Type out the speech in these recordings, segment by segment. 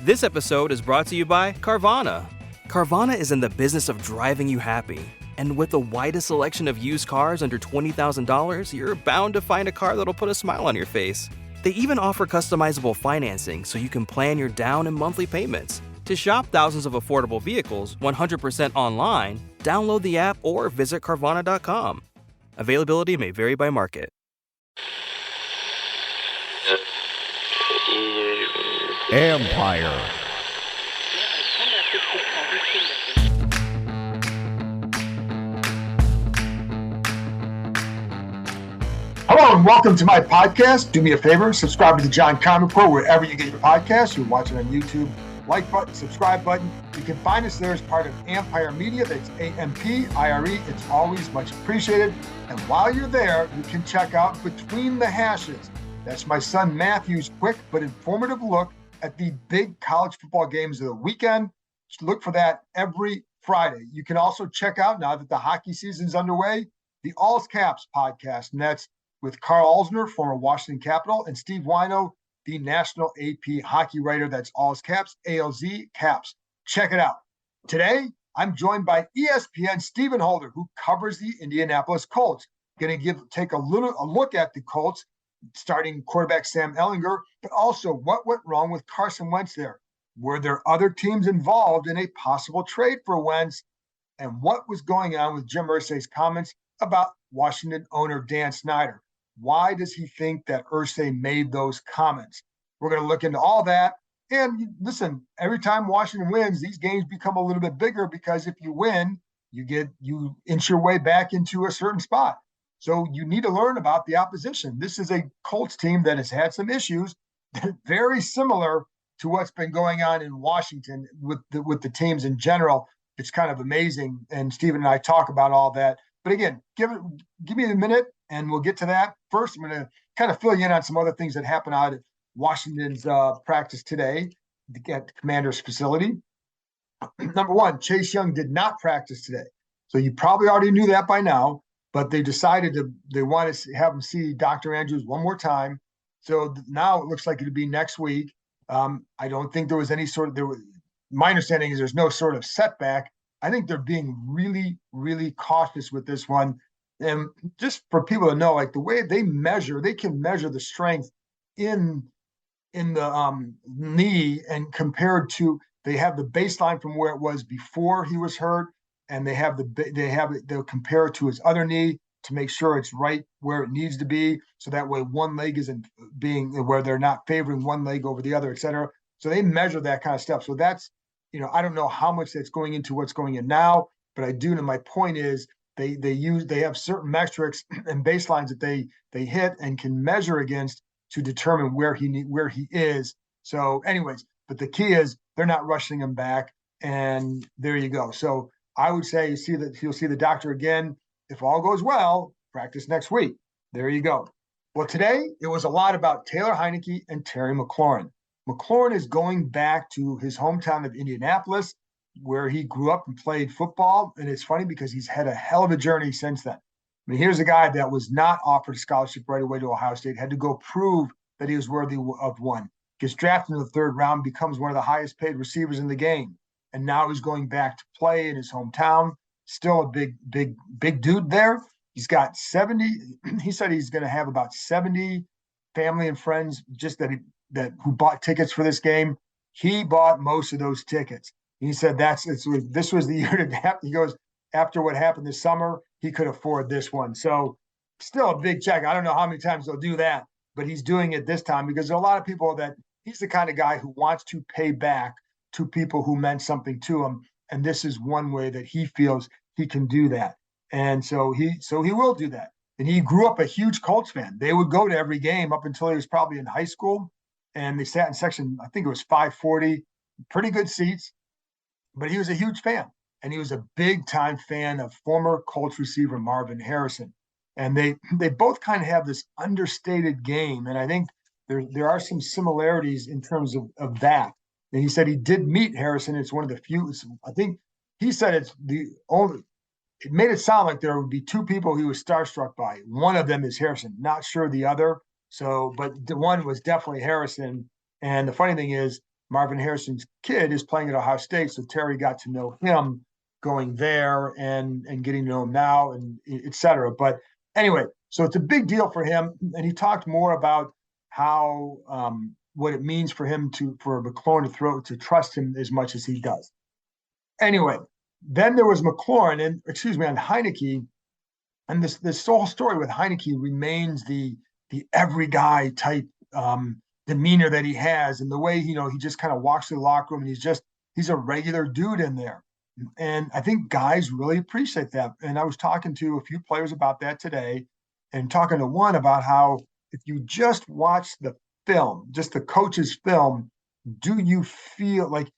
This episode is brought to you by Carvana. Carvana is in the business of driving you happy. And with the widest selection of used cars under $20,000, you're bound to find a car that'll put a smile on your face. They even offer customizable financing so you can plan your down and monthly payments. To shop thousands of affordable vehicles 100% online, download the app or visit Carvana.com. Availability may vary by market. Empire. Hello and welcome to my podcast. Do me a favor, subscribe to the John Conn Report wherever you get your podcasts. You're watching on YouTube. Like button, subscribe button. You can find us there as part of Empire Media. That's AMPIRE. It's always much appreciated. And while you're there, you can check out Between the Hashes. That's my son Matthew's quick but informative look at the big college football games of the weekend. Just look for that every Friday. You can also check out, now that the hockey season's underway, the All's Caps podcast. And that's with Carl Alsner, former Washington Capital, and Steve Wino, the national AP hockey writer. That's All's Caps, ALZ Caps. Check it out. Today, I'm joined by ESPN Stephen Holder, who covers the Indianapolis Colts. Going to take a look at the Colts, starting quarterback Sam Ehlinger, but also what went wrong with Carson Wentz there. Were there other teams involved in a possible trade for Wentz? And what was going on with Jim Irsay's comments about Washington owner Dan Snyder? Why does he think that Irsay made those comments? We're going to look into all that. And listen, every time Washington wins, these games become a little bit bigger, because if you win, you inch your way back into a certain spot. So you need to learn about the opposition. This is a Colts team that has had some issues that are very similar to what's been going on in Washington with the teams in general. It's kind of amazing. And Stephen and I talk about all that. But again, give me a minute and we'll get to that. First, I'm going to kind of fill you in on some other things that happened out at Washington's practice today at the Commander's facility. Number one, Chase Young did not practice today. So you probably already knew that by now. But they decided they want to have him see Dr. Andrews one more time. So now it looks like it'll be next week. I don't think there was any my understanding is there's no sort of setback. I think they're being really, really cautious with this one. And just for people to know, like the way they can measure the strength in the knee, and compared to, they have the baseline from where it was before he was hurt. And they'll compare it to his other knee to make sure it's right where it needs to be. So that way one leg isn't being where they're not favoring one leg over the other, et cetera. So they measure that kind of stuff. So that's, I don't know how much that's going into what's going in now, but I do know my point is they have certain metrics and baselines that they hit and can measure against to determine where he is. So anyways, but the key is they're not rushing him back. And there you go. So I would say you'll see the doctor again. If all goes well, practice next week. There you go. Well, today it was a lot about Taylor Heineke and Terry McLaurin. McLaurin is going back to his hometown of Indianapolis, where he grew up and played football. And it's funny because he's had a hell of a journey since then. I mean, here's a guy that was not offered a scholarship right away to Ohio State, had to go prove that he was worthy of one. Gets drafted in the third round, becomes one of the highest paid receivers in the game. And now he's going back to play in his hometown. Still a big dude there. He's got 70. He said he's going to have about 70 family and friends just who bought tickets for this game. He bought most of those tickets. He said this was the year to adapt. He goes, after what happened this summer, he could afford this one. So still a big check. I don't know how many times they'll do that, but he's doing it this time because there are a lot of people that he's the kind of guy who wants to pay back to people who meant something to him. And this is one way that he feels he can do that. And so he will do that. And he grew up a huge Colts fan. They would go to every game up until he was probably in high school. And they sat in section, I think it was 540, pretty good seats. But he was a huge fan. And he was a big time fan of former Colts receiver Marvin Harrison. And they both kind of have this understated game. And I think there are some similarities in terms of that. And he said he did meet Harrison. It's one of the few. I think he said it's the only. It made it sound like there would be two people he was starstruck by. One of them is Harrison. Not sure the other. So, but the one was definitely Harrison. And the funny thing is, Marvin Harrison's kid is playing at Ohio State, so Terry got to know him going there and getting to know him now, and et cetera. But anyway, so it's a big deal for him, and he talked more about how what it means for him for McLaurin to trust him as much as he does. Anyway, then there was McLaurin and Heineke, and this whole story with Heineke remains the every guy type demeanor that he has, and the way he just kind of walks through the locker room, and he's a regular dude in there. And I think guys really appreciate that. And I was talking to a few players about that today, and talking to one about how if you just watch the film, just the coach's film, do you feel like,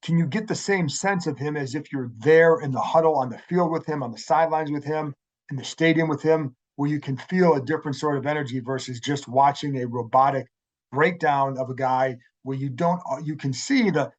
can you get the same sense of him as if you're there in the huddle on the field with him, on the sidelines with him, in the stadium with him, where you can feel a different sort of energy versus just watching a robotic breakdown of a guy where you can see the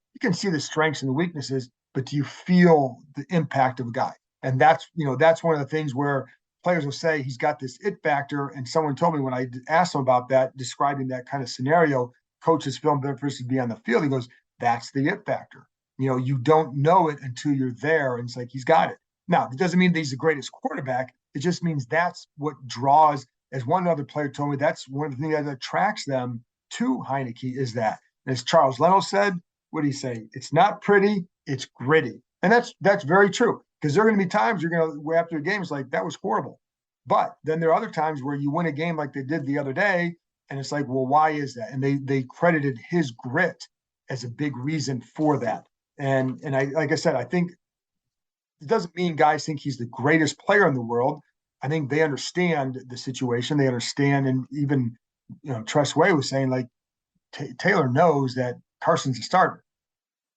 strengths and the weaknesses, but do you feel the impact of a guy? And that's one of the things where players will say he's got this it factor. And someone told me when I asked him about that, describing that kind of scenario, coach's film versus be on the field, he goes, that's the it factor. You don't know it until you're there, and it's like, he's got it. Now, it doesn't mean that he's the greatest quarterback. It just means that's what draws, as one other player told me, that's one of the things that attracts them to Heineke is that. And as Charles Leno said, what did he say? It's not pretty, it's gritty. And that's very true, because there are going to be times you're going to, after a game, it's like, that was horrible. But then there are other times where you win a game like they did the other day, and it's like, well, why is that? And they credited his grit as a big reason for that. And like I said, I think it doesn't mean guys think he's the greatest player in the world. I think they understand the situation. They understand, and even Tress Way was saying, like, Taylor knows that Carson's a starter,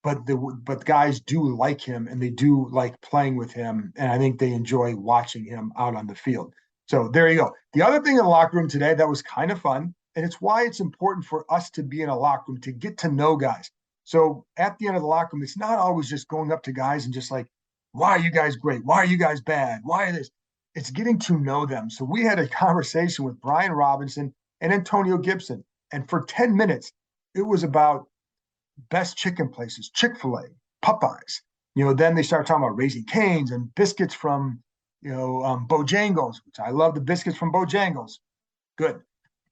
but guys do like him, and they do like playing with him, and I think they enjoy watching him out on the field. So there you go. The other thing in the locker room today that was kind of fun, and it's why it's important for us to be in a locker room, to get to know guys. So at the end of the locker room, it's not always just going up to guys and just like, why are you guys great? Why are you guys bad? Why are this? It's getting to know them. So we had a conversation with Brian Robinson and Antonio Gibson. And for 10 minutes, it was about best chicken places, Chick-fil-A, Popeyes. Then they started talking about Raising Cane's and biscuits from, Bojangles, which I love the biscuits from Bojangles. Good.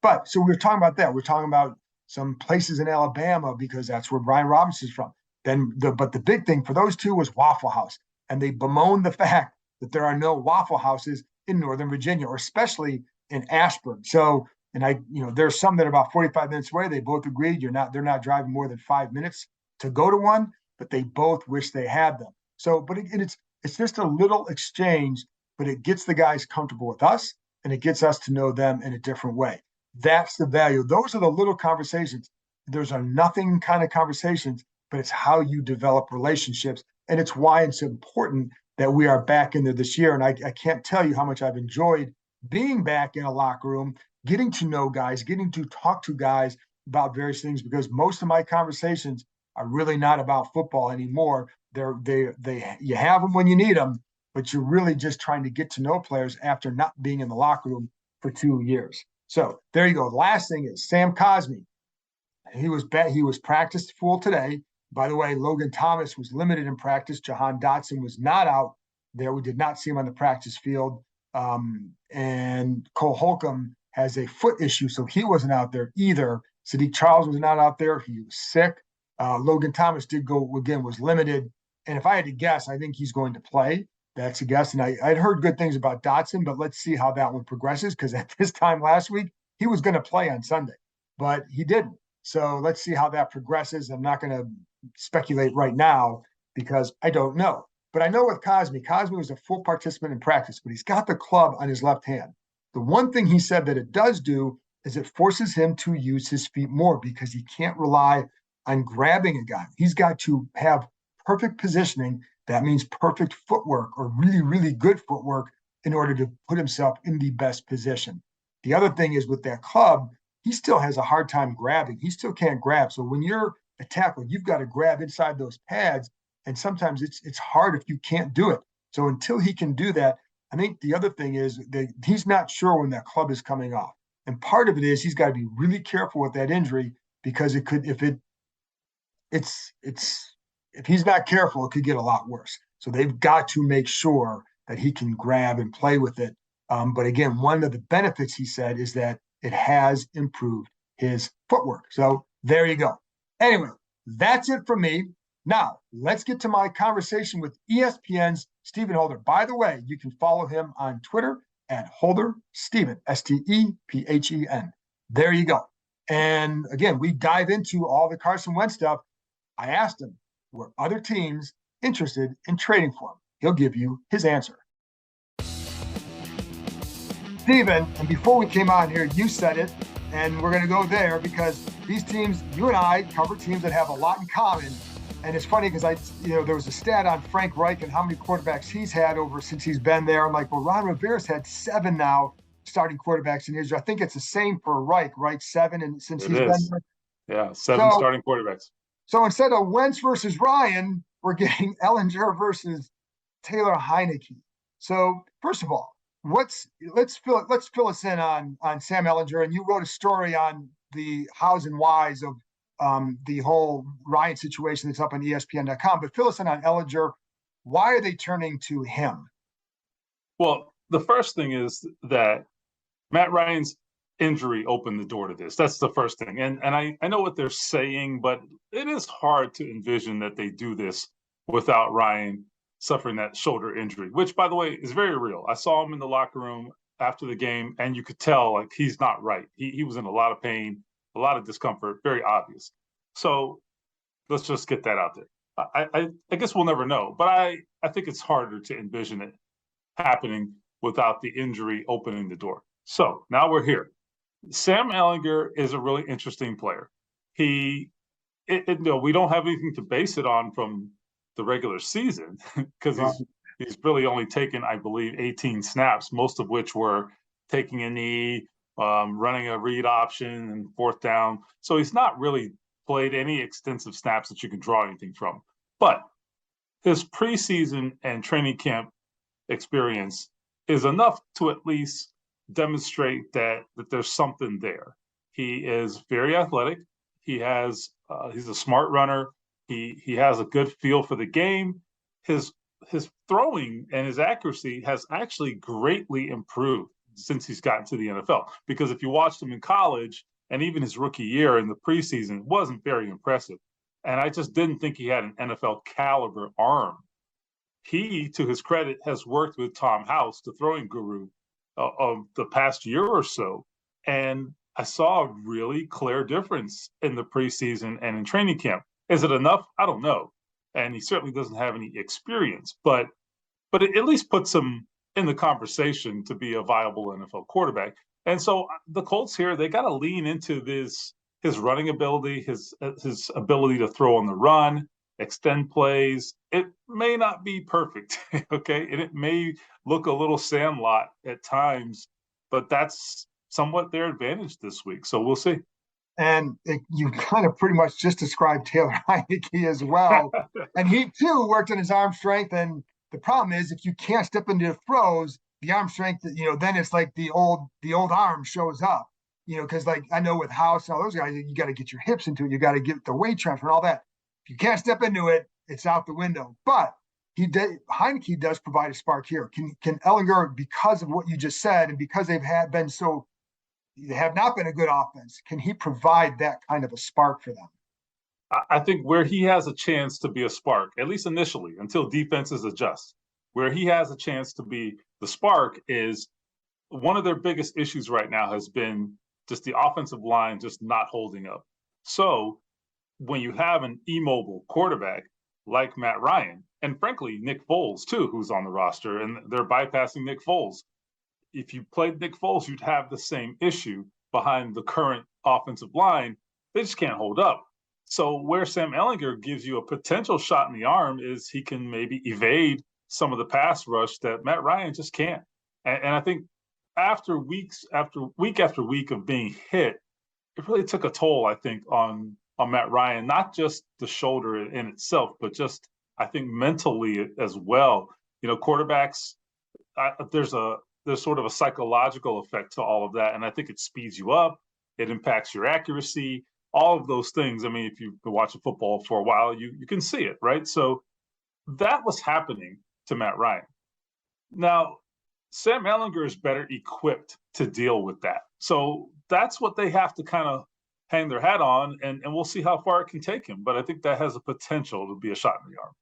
But so we were talking about that. We're talking about some places in Alabama, because that's where Brian Robinson's from. But the big thing for those two was Waffle House. And they bemoaned the fact that there are no Waffle Houses in Northern Virginia, or especially in Ashburn. So, and there's some that are about 45 minutes away. They both agreed they're not driving more than 5 minutes to go to one, but they both wish they had them. So, but it's just a little exchange, but it gets the guys comfortable with us, and it gets us to know them in a different way. That's the value. Those are the little conversations. Those are nothing kind of conversations, but it's how you develop relationships. And it's why it's important that we are back in there this year. And I can't tell you how much I've enjoyed being back in a locker room, getting to know guys, getting to talk to guys about various things, because most of my conversations are really not about football anymore. You have them when you need them, but you're really just trying to get to know players after not being in the locker room for 2 years. So there you go. The last thing is Sam Cosmi. He was practiced full today. By the way, Logan Thomas was limited in practice. Jahan Dotson was not out there. We did not see him on the practice field. And Cole Holcomb has a foot issue, so he wasn't out there either. Sadiq Charles was not out there. He was sick. Logan Thomas did go, again, was limited. And if I had to guess, I think he's going to play. That's a guess. And I'd heard good things about Dotson, but let's see how that one progresses, because at this time last week, he was going to play on Sunday, but he didn't. So let's see how that progresses. I'm not going to speculate right now because I don't know. But I know with Cosmi was a full participant in practice, but he's got the club on his left hand. The one thing he said that it does do is it forces him to use his feet more, because he can't rely on grabbing a guy. He's got to have perfect positioning. That means perfect footwork, or really, really good footwork, in order to put himself in the best position. The other thing is with that club, he still has a hard time grabbing. He still can't grab. So when you're a tackle, you've got to grab inside those pads. And sometimes it's hard if you can't do it. So until he can do that, I think the other thing is that he's not sure when that club is coming off. And part of it is he's got to be really careful with that injury, because it could, if it it's if he's not careful, it could get a lot worse. So they've got to make sure that he can grab and play with it. But again, one of the benefits he said is that it has improved his footwork. So there you go. Anyway, that's it from me. Now, let's get to my conversation with ESPN's Stephen Holder. By the way, you can follow him on Twitter at Holder Stephen, Stephen. There you go. And again, we dive into all the Carson Wentz stuff. I asked him, were other teams interested in trading for him? He'll give you his answer. Stephen, and before we came on here, you said it, and we're going to go there because these teams, you and I cover teams that have a lot in common. And it's funny because there was a stat on Frank Reich and how many quarterbacks he's had since he's been there. I'm like, well, Ron Rivera's had 7 now starting quarterbacks in Israel. I think it's the same for Reich, right? 7, and since he's been there. Yeah, 7 starting quarterbacks. So instead of Wentz versus Ryan, we're getting Ehlinger versus Taylor Heineke. So first of all, let's fill us in on Sam Ehlinger. And you wrote a story on the hows and whys of the whole Ryan situation that's up on ESPN.com. But fill us in on Ehlinger. Why are they turning to him? Well, the first thing is that Matt Ryan's injury opened the door to this. That's the first thing. And I know what they're saying, but it is hard to envision that they do this without Ryan suffering that shoulder injury, which, by the way, is very real. I saw him in the locker room after the game, and you could tell like he's not right. He was in a lot of pain, a lot of discomfort, very obvious. So let's just get that out there. I guess we'll never know, but I think it's harder to envision it happening without the injury opening the door. So now we're here. Sam Ehlinger is a really interesting player. We don't have anything to base it on from the regular season because he's really only taken, I believe, 18 snaps, most of which were taking a knee, running a read option and 4th down. So he's not really played any extensive snaps that you can draw anything from. But his preseason and training camp experience is enough to at least demonstrate that there's something there. He is very athletic. He's a smart runner. He has a good feel for the game. His throwing and his accuracy has actually greatly improved since he's gotten to the NFL. Because if you watched him in college and even his rookie year in the preseason, it wasn't very impressive. And I just didn't think he had an NFL caliber arm. He, to his credit, has worked with Tom House, the throwing guru, of the past year or so. And I saw a really clear difference in the preseason and in training camp. Is it enough? I don't know. And he certainly doesn't have any experience, but it at least puts him in the conversation to be a viable NFL quarterback. And so the Colts here, they got to lean into his running ability, his ability to throw on the run, extend plays. It may not be perfect, okay? And it may look a little Sandlot at times, but that's somewhat their advantage this week. So we'll see. And you kind of pretty much just described Taylor Heineke as well. And he, too, worked on his arm strength. And the problem is if you can't step into throws, the arm strength, then it's like the old arm shows up, because like I know with House and all those guys, you got to get your hips into it. You got to get the weight transfer and all that. If you can't step into it, it's out the window. But Heineke does provide a spark here. Can Ehlinger, because of what you just said, and because they have not been a good offense, can he provide that kind of a spark for them? I think where he has a chance to be a spark, at least initially, until defenses adjust, where he has a chance to be the spark is one of their biggest issues right now has been just the offensive line just not holding up. So when you have an immobile quarterback like Matt Ryan, and frankly, Nick Foles, too, who's on the roster, and they're bypassing Nick Foles. If you played Nick Foles, you'd have the same issue behind the current offensive line. They just can't hold up. So where Sam Ehlinger gives you a potential shot in the arm is he can maybe evade some of the pass rush that Matt Ryan just can't. And I think after week after week of being hit, it really took a toll, I think, on Matt Ryan, not just the shoulder in itself, but just, I think, mentally as well. Quarterbacks, there's sort of a psychological effect to all of that. And I think it speeds you up. It impacts your accuracy. all of those things. I mean, if you've been watching football for a while, you can see it, right? So that was happening to Matt Ryan. Now, Sam Ehlinger is better equipped to deal with that. So that's what they have to kind of hang their hat on, and we'll see how far it can take him. But I think that has a potential to be a shot in the arm.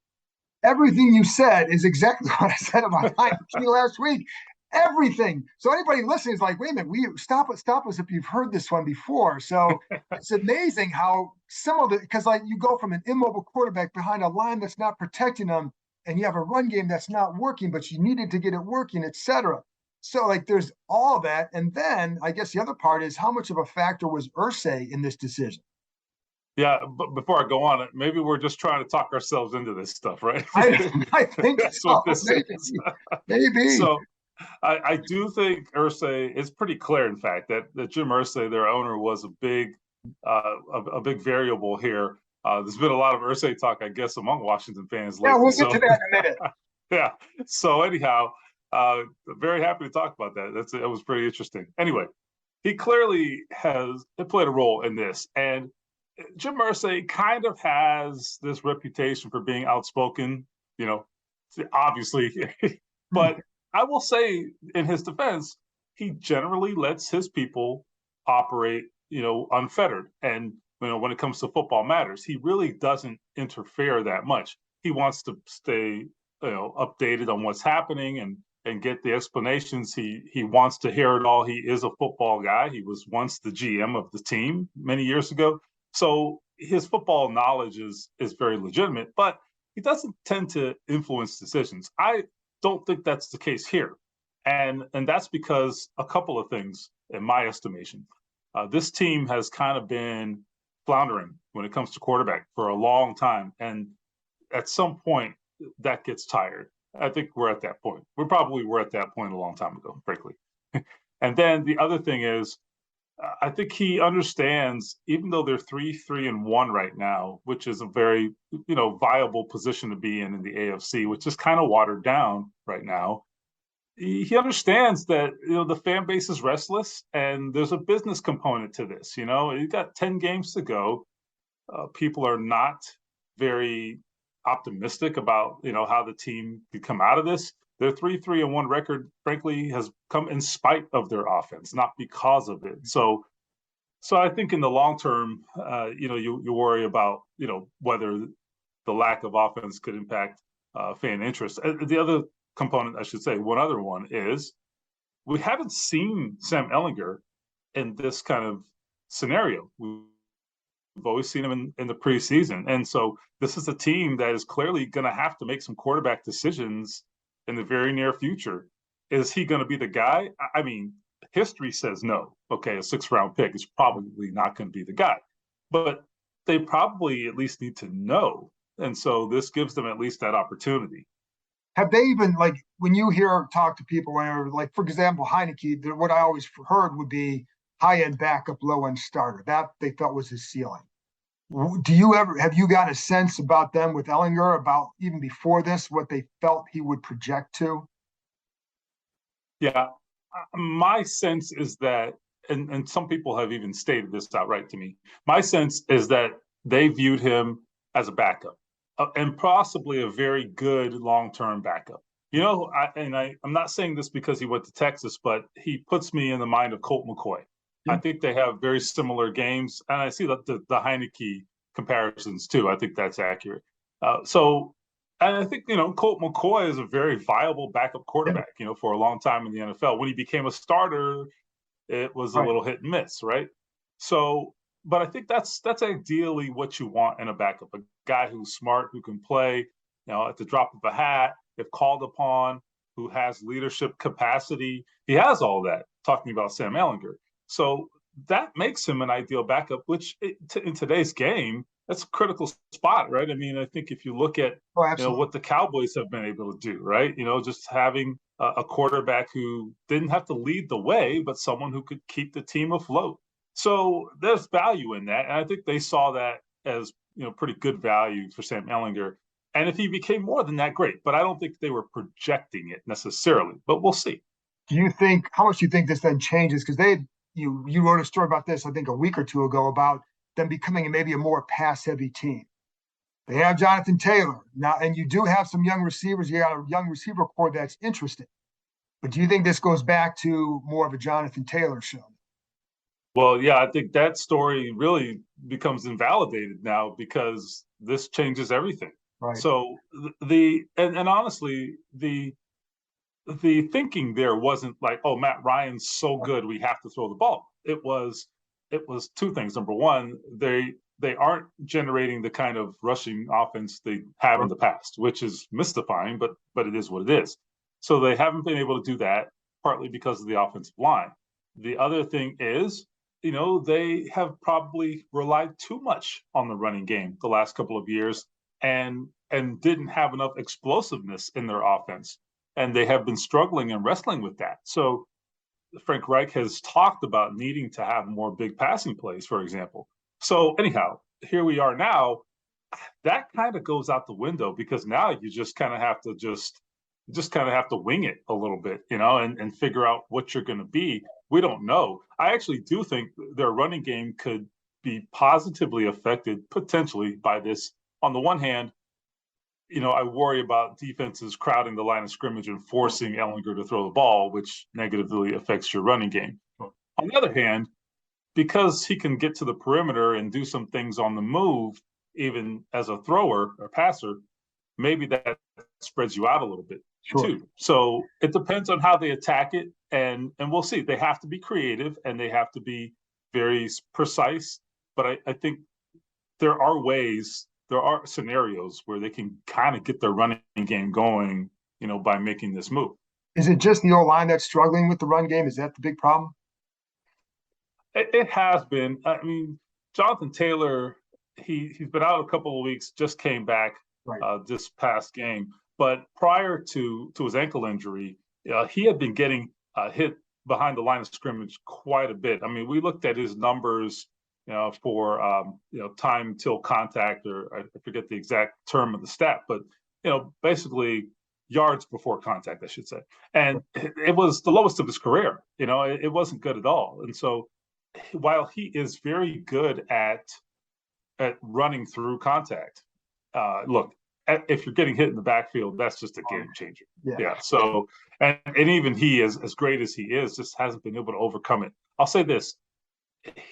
Everything you said is exactly what I said about Heineke last week. Everything. So anybody listening is like, wait a minute, stop us if you've heard this one before. So it's amazing how similar, because like you go from an immobile quarterback behind a line that's not protecting them, and you have a run game that's not working, but you needed to get it working, etc. So like there's all of that. And then I guess the other part is how much of a factor was Irsay in this decision? Yeah, but before I go on, maybe we're just trying to talk ourselves into this stuff, right? I think That's so. what this Maybe. is. Maybe. So I do think Irsay, it's pretty clear, in fact, that Jim Irsay, their owner, was a big variable here. There's been a lot of Irsay talk, I guess, among Washington fans lately. Yeah, we'll get to that in a minute. Yeah. So anyhow, very happy to talk about that. It was pretty interesting. Anyway, he clearly has played a role in this, and Jim Irsay kind of has this reputation for being outspoken, obviously, but I will say in his defense, he generally lets his people operate, unfettered. And, when it comes to football matters, he really doesn't interfere that much. He wants to stay, updated on what's happening and get the explanations. He wants to hear it all. He is a football guy. He was once the GM of the team many years ago. So his football knowledge is very legitimate, but he doesn't tend to influence decisions. I don't think that's the case here. And that's because a couple of things, in my estimation. This team has kind of been floundering when it comes to quarterback for a long time. And at some point, that gets tired. I think we're at that point. We probably were at that point a long time ago, frankly. And then the other thing is, I think he understands, even though they're 3-1 right now, which is a very, viable position to be in the AFC, which is kind of watered down right now. He understands that, the fan base is restless and there's a business component to this. You got 10 games to go. People are not very optimistic about, how the team could come out of this. Their 3-1 record, frankly, has come in spite of their offense, not because of it. So I think in the long term, you worry about, whether the lack of offense could impact fan interest. The other component, I should say, one other one is we haven't seen Sam Ehlinger in this kind of scenario. We've always seen him in the preseason. And so this is a team that is clearly going to have to make some quarterback decisions in the very near future. Is he going to be the guy? I mean, history says no. Okay, a 6th-round pick is probably not going to be the guy. But they probably at least need to know. And so this gives them at least that opportunity. Have they even, like, when you talk to people, like, for example, Heineke, what I always heard would be high-end backup, low-end starter. That they felt was his ceiling. Have you got a sense about them with Ehlinger, about even before this, what they felt he would project to? Yeah, my sense is that, and some people have even stated this outright to me, my sense is that they viewed him as a backup, and possibly a very good long-term backup. I'm not saying this because he went to Texas, but he puts me in the mind of Colt McCoy. I think they have very similar games, and I see the Heineke comparisons too. I think that's accurate. And I think, Colt McCoy is a very viable backup quarterback, for a long time in the NFL. When he became a starter, it was a little hit and miss, right? So, but I think that's ideally what you want in a backup, a guy who's smart, who can play, at the drop of a hat, if called upon, who has leadership capacity. He has all that, talking about Sam Ehlinger. So that makes him an ideal backup, which in today's game, that's a critical spot, right? I mean, I think if you look at what the Cowboys have been able to do, right? Just having a quarterback who didn't have to lead the way, but someone who could keep the team afloat. So there's value in that. And I think they saw that as, pretty good value for Sam Ehlinger. And if he became more than that, great. But I don't think they were projecting it necessarily, but we'll see. How much do you think this then changes? Because you wrote a story about this, I think, a week or two ago about them becoming maybe a more pass-heavy team. They have Jonathan Taylor now, and you do have some young receivers. You got a young receiver core that's interesting. But do you think this goes back to more of a Jonathan Taylor show? Well, yeah, I think that story really becomes invalidated now because this changes everything. Right. So and honestly, the thinking there wasn't like, oh, Matt Ryan's so good we have to throw the ball. It was two things. Number one, they aren't generating the kind of rushing offense they have in the past, which is mystifying, but it is what it is. So they haven't been able to do that, partly because of the offensive line. The other thing is, they have probably relied too much on the running game the last couple of years and didn't have enough explosiveness in their offense. And they have been struggling and wrestling with that. So Frank Reich has talked about needing to have more big passing plays, for example. So anyhow, here we are now. That kind of goes out the window because now you just kind of have to wing it a little bit, and figure out what you're going to be. We don't know. I actually do think their running game could be positively affected potentially by this. On the one hand, I worry about defenses crowding the line of scrimmage and forcing Ellinger to throw the ball, which negatively affects your running game. On the other hand, because he can get to the perimeter and do some things on the move, even as a thrower or passer, maybe that spreads you out a little bit too. So it depends on how they attack it, and we'll see. They have to be creative and they have to be very precise. But I think there are scenarios where they can kind of get their running game going, by making this move. Is it just the O-line that's struggling with the run game? Is that the big problem? It has been. I mean, Jonathan Taylor, he's been out a couple of weeks, just came back this past game. But prior to his ankle injury, he had been getting hit behind the line of scrimmage quite a bit. I mean, we looked at his numbers, for time till contact, or I forget the exact term of the stat, but basically yards before contact, I should say. And it was the lowest of his career. It wasn't good at all. And so while he is very good at running through contact, look, if you're getting hit in the backfield, that's just a game changer. Yeah. So, and even he, as great as he is, just hasn't been able to overcome it. I'll say this.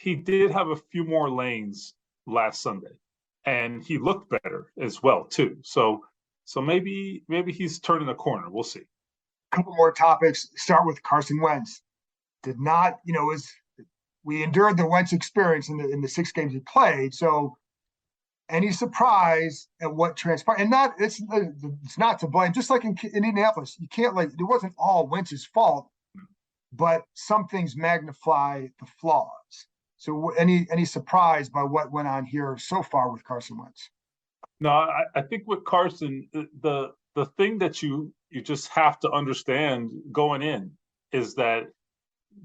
He did have a few more lanes last Sunday, and he looked better as well, too. So maybe he's turning a corner. We'll see. A couple more topics. Start with Carson Wentz. Did not, we endured the Wentz experience in the 6 games he played. So any surprise at what transpired? And it's not to blame. Just like in Indianapolis, you can't it wasn't all Wentz's fault, but some things magnify the flaws. So any surprise by what went on here so far with Carson Wentz? No, I think with Carson, the thing that you just have to understand going in is that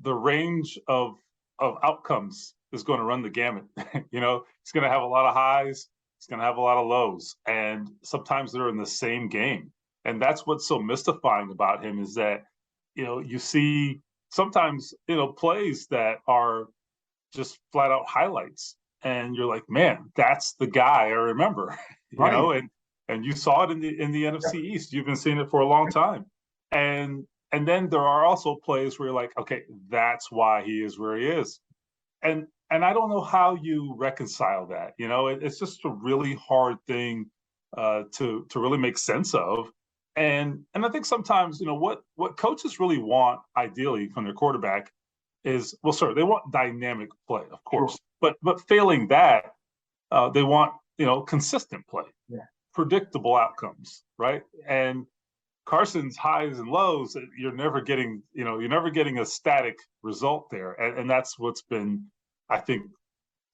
the range of outcomes is going to run the gamut. It's going to have a lot of highs. It's going to have a lot of lows. And sometimes they're in the same game. And that's what's so mystifying about him is that, you see sometimes, plays that are just flat out highlights. And you're like, man, that's the guy I remember, and you saw it in the NFC East. You've been seeing it for a long time. And then there are also plays where you're like, okay, that's why he is where he is. And I don't know how you reconcile that. It's just a really hard thing to really make sense of. And I think sometimes, what coaches really want ideally from their quarterback is, they want dynamic play, of course, but failing that, they want, consistent play, predictable outcomes, right? And Carson's highs and lows, you're never getting a static result there. And that's what's been, I think,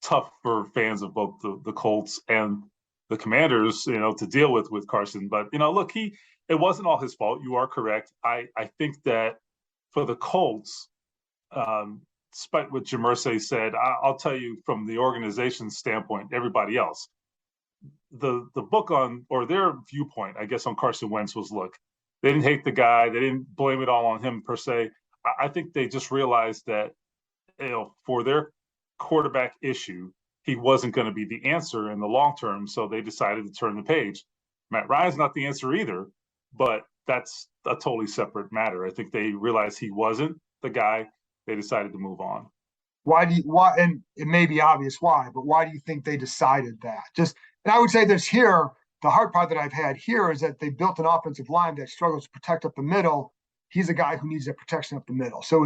tough for fans of both the Colts and the Commanders, to deal with Carson. But, look, it wasn't all his fault. You are correct. I think that for the Colts, despite what Jim Irsay said, I'll tell you from the organization's standpoint, everybody else, the book or their viewpoint, I guess, on Carson Wentz was, look, they didn't hate the guy. They didn't blame it all on him per se. I think they just realized that, for their quarterback issue, he wasn't going to be the answer in the long term, so they decided to turn the page. Matt Ryan's not the answer either, but that's a totally separate matter. I think they realized he wasn't the guy. They decided to move on. Why, and it may be obvious why, but why do you think they decided that? And I would say this here, the hard part that I've had here is that they built an offensive line that struggles to protect up the middle. He's a guy who needs that protection up the middle. So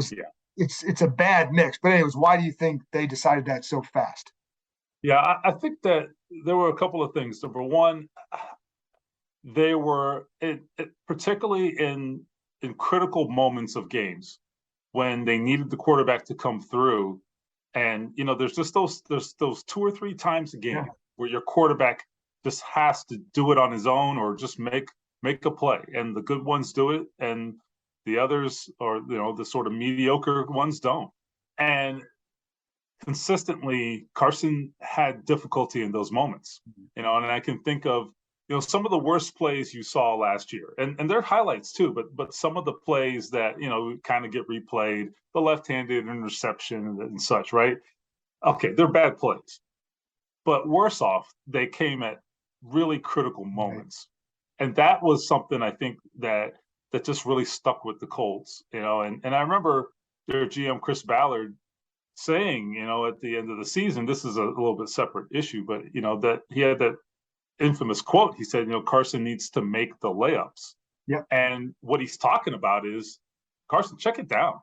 it's a bad mix. But anyways, why do you think they decided that so fast? Yeah, I think that there were a couple of things. Number one, they were particularly in critical moments of games when they needed the quarterback to come through. And there's those 2 or 3 times a game where your quarterback just has to do it on his own or just make a play. And the good ones do it, and the others, or the sort of mediocre ones, don't. And consistently, Carson had difficulty in those moments. And I can think of some of the worst plays you saw last year, and they're highlights too, but some of the plays that kind of get replayed, the left-handed interception and such, right? Okay, they're bad plays, but worse off, they came at really critical moments, and that was something I think that just really stuck with the Colts, and I remember their GM Chris Ballard saying, at the end of the season, this is a little bit separate issue, but that he had that infamous quote. He said, Carson needs to make the layups. Yep. And what he's talking about is, Carson, check it down.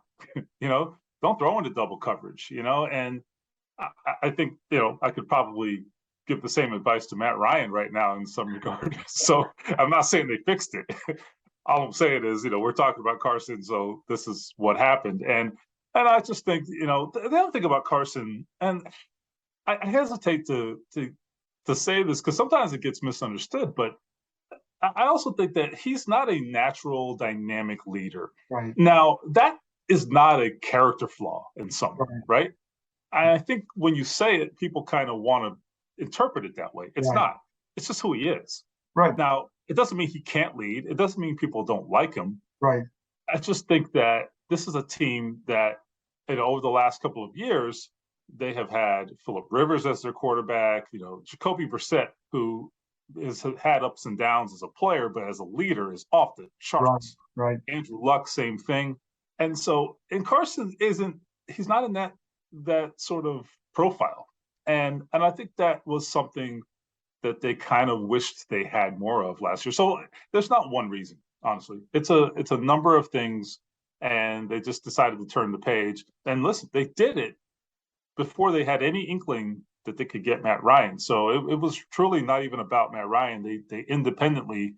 Don't throw into double coverage, and I think, I could probably give the same advice to Matt Ryan right now in some regard. So I'm not saying they fixed it. All I'm saying is, we're talking about Carson, so this is what happened. And I just think, the other thing about Carson, and I hesitate to say this because sometimes it gets misunderstood, but I also think that he's not a natural dynamic leader. Right. Now, that is not a character flaw in someone, right? I think when you say it, people kind of want to interpret it that way. It's not. It's just who he is. Right. Now, it doesn't mean he can't lead. It doesn't mean people don't like him. Right. I just think that this is a team that, over the last couple of years, they have had Phillip Rivers as their quarterback, Jacoby Brissett, who has had ups and downs as a player, but as a leader is off the charts. Right. Andrew Luck, same thing. And Carson he's not in that sort of profile. And I think that was something that they kind of wished they had more of last year. So there's not one reason, honestly. It's a number of things, and they just decided to turn the page. And listen, they did it before they had any inkling that they could get Matt Ryan. So it was truly not even about Matt Ryan. They independently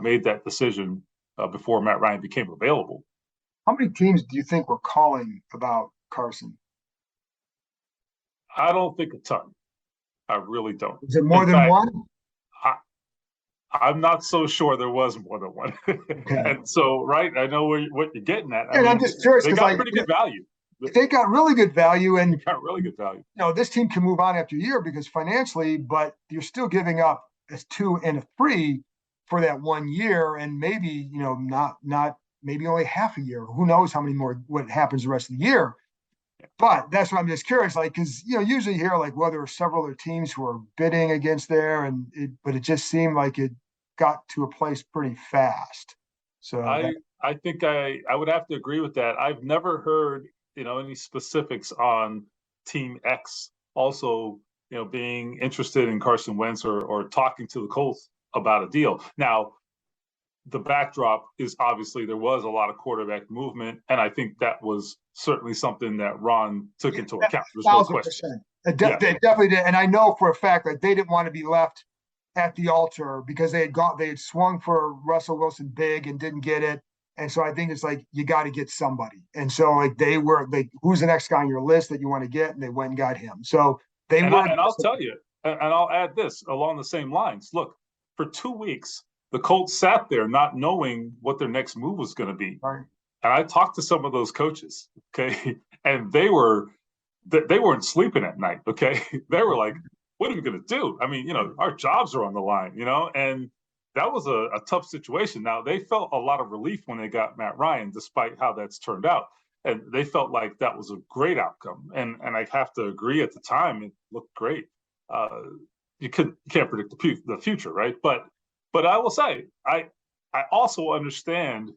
made that decision before Matt Ryan became available. How many teams do you think were calling about Carson? I don't think a ton. I really don't. Is it more than one? I'm not so sure there was more than one. Okay. And so, I know what you're getting at. And I'm just curious. They got pretty good value. They got really good value, and got really good value. This team can move on after a year because financially, but you're still giving up a 2 and a 3 for that 1 year, and maybe not maybe only half a year. Who knows how many more? What happens the rest of the year? But that's why I'm just curious, because usually here, there are several other teams who are bidding against there, but it just seemed like it got to a place pretty fast. So I think I would have to agree with that. I've never heard any specifics on Team X also being interested in Carson Wentz or talking to the Colts about a deal. Now, the backdrop is obviously there was a lot of quarterback movement, and I think that was certainly something that Ron took into account. There's no question. They definitely did, and I know for a fact that they didn't want to be left at the altar because they had swung for Russell Wilson big and didn't get it, and so I think it's you got to get somebody, and so they were who's the next guy on your list that you want to get, and they went and got him. So and I'll tell you, and I'll add this along the same lines. Look, for 2 weeks, the Colts sat there not knowing what their next move was going to be. Right. And I talked to some of those coaches, okay, and they weren't sleeping at night, okay? They were like, what are we going to do? I mean, our jobs are on the line, and that was a tough situation. Now, they felt a lot of relief when they got Matt Ryan, despite how that's turned out. And they felt like that was a great outcome. And I have to agree, at the time, it looked great. you can't predict the future, right? But I will say, I also understand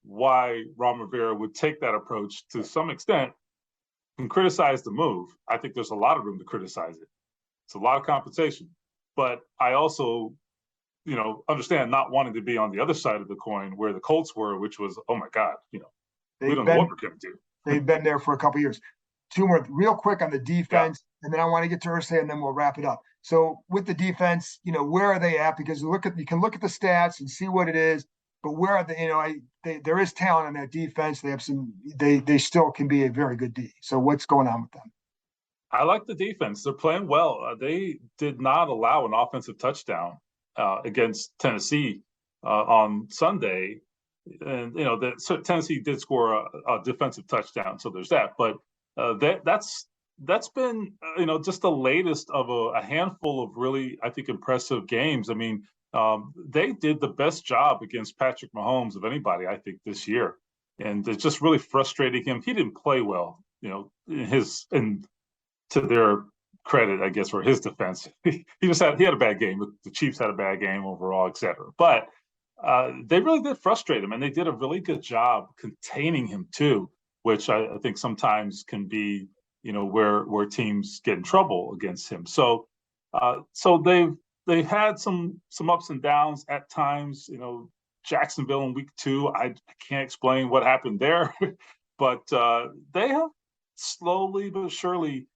why Ron Rivera would take that approach to some extent and criticize the move. I think there's a lot of room to criticize it. It's a lot of compensation, but I also, understand not wanting to be on the other side of the coin where the Colts were, which was, oh my God, we don't know what we're going to do. They've been there for a couple of years. Two more real quick on the defense, and then I want to get to Irsay, and then we'll wrap it up. So with the defense, where are they at? Because you can look at the stats and see what it is, but where are they? There is talent on that defense. They have they still can be a very good D. So what's going on with them? I like the defense. They're playing well. They did not allow an offensive touchdown against Tennessee on Sunday. And, Tennessee did score a defensive touchdown. So there's that. But that's been, just the latest of a handful of really, I think, impressive games. I mean, they did the best job against Patrick Mahomes of anybody, I think, this year. And it's just really frustrating him. He didn't play well, and to their credit, I guess, for his defense. He had a bad game. The Chiefs had a bad game overall, et cetera. But they really did frustrate him, and they did a really good job containing him too, which I think sometimes can be, where teams get in trouble against him. So they've had some ups and downs at times. Jacksonville in week 2, I can't explain what happened there, but they have slowly but surely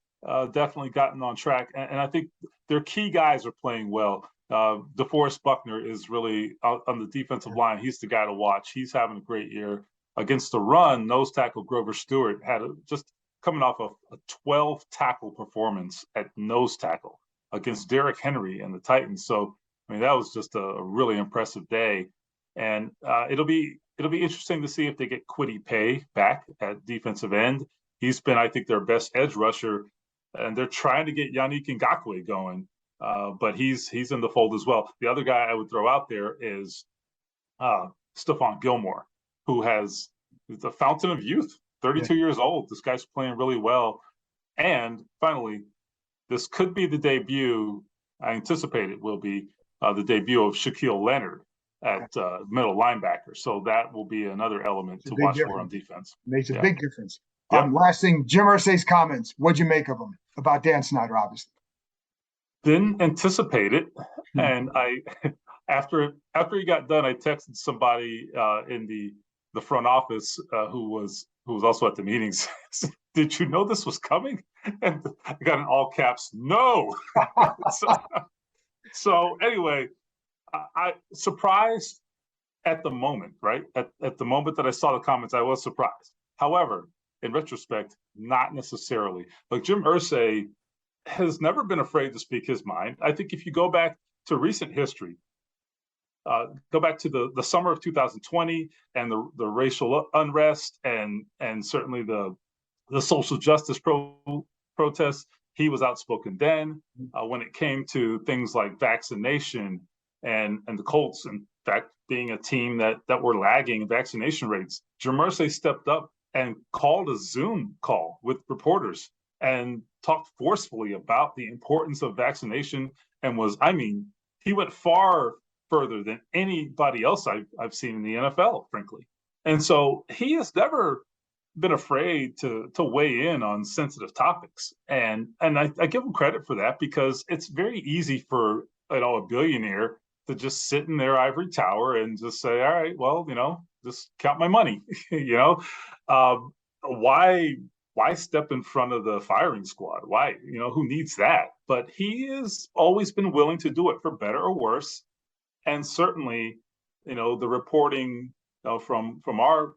definitely gotten on track, and I think their key guys are playing well. DeForest Buckner is really on the defensive line. He's the guy to watch. He's having a great year. Against the run, nose tackle Grover Stewart had just coming off of a 12 tackle performance at nose tackle against Derrick Henry and the Titans. So, I mean, that was just a really impressive day. And it'll be interesting to see if they get Kwity Paye back at defensive end. He's been, I think, their best edge rusher, and they're trying to get Yannick Ngakoue going, but he's in the fold as well. The other guy I would throw out there is Stephon Gilmore, who has the fountain of youth, 32 years old. This guy's playing really well. And finally, this could be the debut, I anticipate it will be the debut of Shaquille Leonard at middle linebacker. So that will be another element to watch for on defense. Makes a big difference. Last thing, Jim Irsay's comments. What'd you make of them about Dan Snyder, obviously? Didn't anticipate it. And I, after he got done, I texted somebody in the front office who was also at the meetings. Did you know this was coming? And I got in all caps, no. So anyway, I surprised at the moment, right? At the moment that I saw the comments, I was surprised. However, in retrospect, not necessarily. Like Jim Irsay has never been afraid to speak his mind. I think if you go back to recent history, go back to the summer of 2020 and the racial unrest and certainly the social justice protests, he was outspoken then. When it came to things like vaccination and the Colts, in fact, being a team that were lagging in vaccination rates, Jim Irsay stepped up and called a Zoom call with reporters and talked forcefully about the importance of vaccination and he went far further than anybody else I've seen in the NFL, frankly. And so he has never been afraid to weigh in on sensitive topics. And I give him credit for that, because it's very easy for a billionaire to just sit in their ivory tower and just say, all right, well, just count my money. Why step in front of the firing squad? Why, who needs that? But he has always been willing to do it for better or worse. And certainly, the reporting from our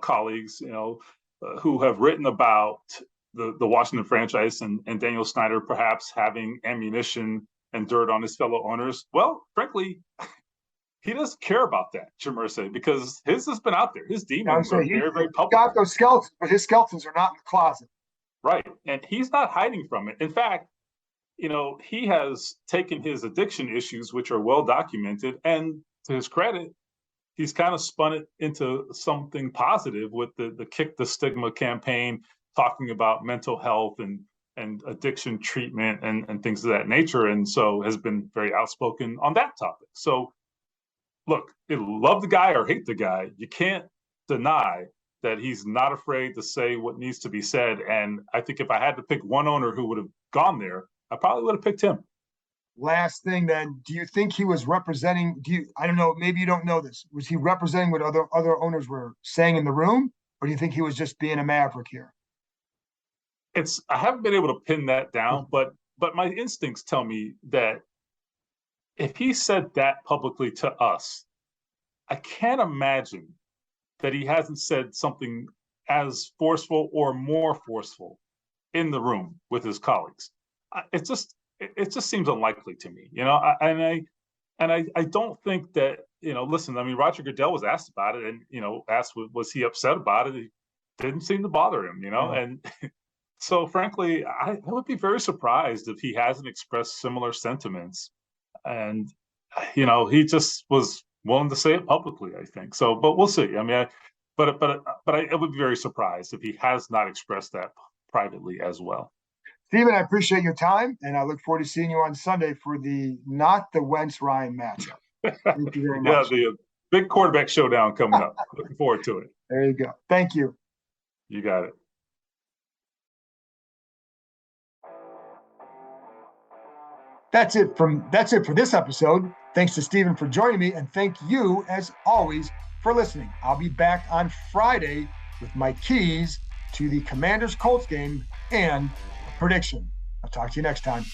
colleagues, who have written about the Washington franchise and Daniel Snyder perhaps having ammunition and dirt on his fellow owners. Well, frankly, he doesn't care about that, Jim Irsay, because his has been out there. His demons are very, very public. Got those skeletons, but his skeletons are not in the closet. Right. And he's not hiding from it. In fact, he has taken his addiction issues, which are well documented, and to his credit, he's kind of spun it into something positive with the Kick the Stigma campaign, talking about mental health and and addiction treatment and things of that nature, and so has been very outspoken on that topic. So, look, love the guy or hate the guy, you can't deny that he's not afraid to say what needs to be said. And I think if I had to pick one owner who would have gone there, I probably would have picked him. Last thing then, do you think he was representing, I don't know, maybe you don't know this. Was he representing what other owners were saying in the room? Or do you think he was just being a maverick here? I haven't been able to pin that down, but my instincts tell me that if he said that publicly to us, I can't imagine that he hasn't said something as forceful or more forceful in the room with his colleagues. It just seems unlikely to me, I don't think that, listen, I mean, Roger Goodell was asked about it and, asked, was he upset about it? It didn't seem to bother him, and so frankly, I would be very surprised if he hasn't expressed similar sentiments. And, he just was willing to say it publicly, I think. So, but we'll see. I mean, but I would be very surprised if he has not expressed that privately as well. Stephen, I appreciate your time, and I look forward to seeing you on Sunday for not the Wentz-Ryan matchup. Thank you very much. Yeah, the big quarterback showdown coming up. Looking forward to it. There you go. Thank you. You got it. That's it for this episode. Thanks to Stephen for joining me, and thank you, as always, for listening. I'll be back on Friday with my keys to the Commanders-Colts game and a prediction. I'll talk to you next time.